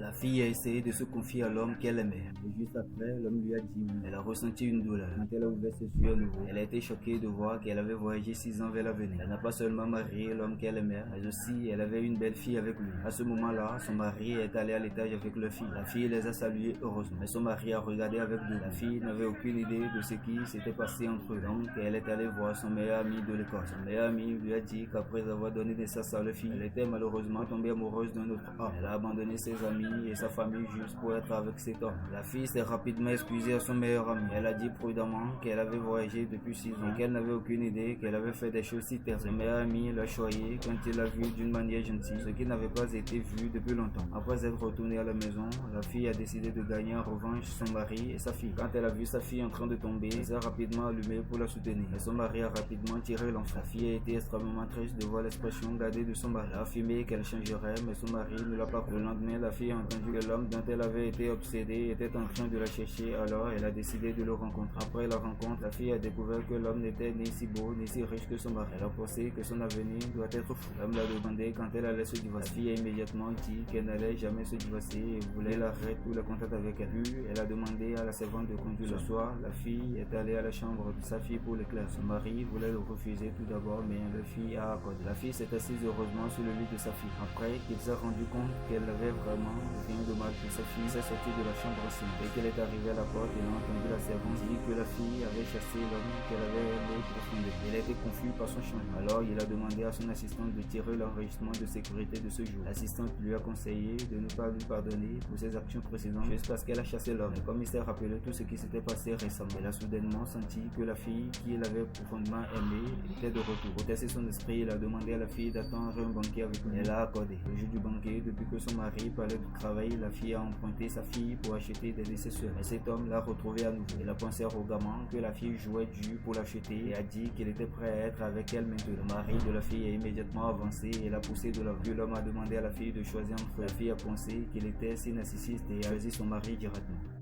La fille a essayé de se confier à l'homme qu'elle aimait. Et juste après, l'homme lui a dit oui. Elle a ressenti une douleur. Quand elle a ouvert ses yeux à nouveau, elle a été choquée de voir qu'elle avait voyagé 6 ans vers l'avenir. Elle n'a pas seulement marié l'homme qu'elle aimait, mais aussi elle avait une belle fille avec lui. À ce moment-là, son mari est allé à l'étage avec leur fille. La fille les a salués heureusement, mais son mari a regardé avec dégoût. La fille n'avait aucune idée de ce qui s'était passé entre eux. Donc, elle est allée voir son meilleur ami de l'école. Son meilleur ami lui a dit qu'après avoir donné naissance à leur fille, elle était malheureusement tombée amoureuse d'un autre homme. Elle a abandonné ses amis et sa famille juste pour être avec cet homme. La fille s'est rapidement excusée à son meilleur ami. Elle a dit prudemment qu'elle avait voyagé depuis 6 ans et qu'elle n'avait aucune idée qu'elle avait fait des choses si terribles. Son meilleur ami l'a choyé quand il l'a vue d'une manière gentille, ce qui n'avait pas été vu depuis longtemps. Après être retournée à la maison, la fille a décidé de gagner en revanche son mari et sa fille. Quand elle a vu sa fille en train de tomber, elle s'est rapidement allumée pour la soutenir. Et son mari a rapidement tiré l'enfant. La fille a été extrêmement triste de voir l'expression gardée de son mari. Elle a affirmé qu'elle changerait, mais son mari ne l'a pas cru. Le lendemain, la fille a entendu que l'homme dont elle avait été obsédée était en train de la chercher, alors elle a décidé de le rencontrer. Après la rencontre, la fille a découvert que l'homme n'était ni si beau ni si riche que son mari. Elle a pensé que son avenir doit être fou. L'homme l'a demandé quand elle allait se divorcer. La fille a immédiatement dit qu'elle n'allait jamais se divorcer et voulait arrêter tout le contact avec elle. Puis, elle a demandé à la servante de conduire. Ce soir, la fille est allée à la chambre de sa fille pour l'éclair. Son mari voulait le refuser tout d'abord, mais la fille a accordé. La fille s'est assise heureusement sur le lit de sa fille. Après qu'il s'est rendu compte qu'elle avait vraiment rien de mal pour sa fille, s'est sortie de la chambre aussi. Dès qu'elle est arrivée à la porte, elle a entendu la servante dire que la fille avait chassé l'homme qu'elle avait aimé profondément. Elle a été confuse par son changement. Alors, il a demandé à son assistante de tirer l'enregistrement de sécurité de ce jour. L'assistante lui a conseillé de ne pas lui pardonner pour ses actions précédentes juste parce qu'elle a chassé l'homme. Mais comme il s'est rappelé tout ce qui s'était passé récemment, elle a soudainement senti que la fille qu'il avait profondément aimée était de retour. Pour tester son esprit, il a demandé à la fille d'attendre un banquet avec lui. Elle a accordé. Le jour du banquet, depuis que son mari parlait du travail, la fille a emprunté sa fille pour acheter des nécessaires. Mais cet homme l'a retrouvée à nouveau. Il a pensé arrogamment que la fille jouait dur pour l'acheter et a dit qu'il était prêt à être avec elle maintenant. Le mari de la fille a immédiatement avancé et l'a poussé de l'avant. Puis l'homme a demandé à la fille de choisir entre eux. La fille a pensé qu'il était si narcissiste et a choisi son mari directement.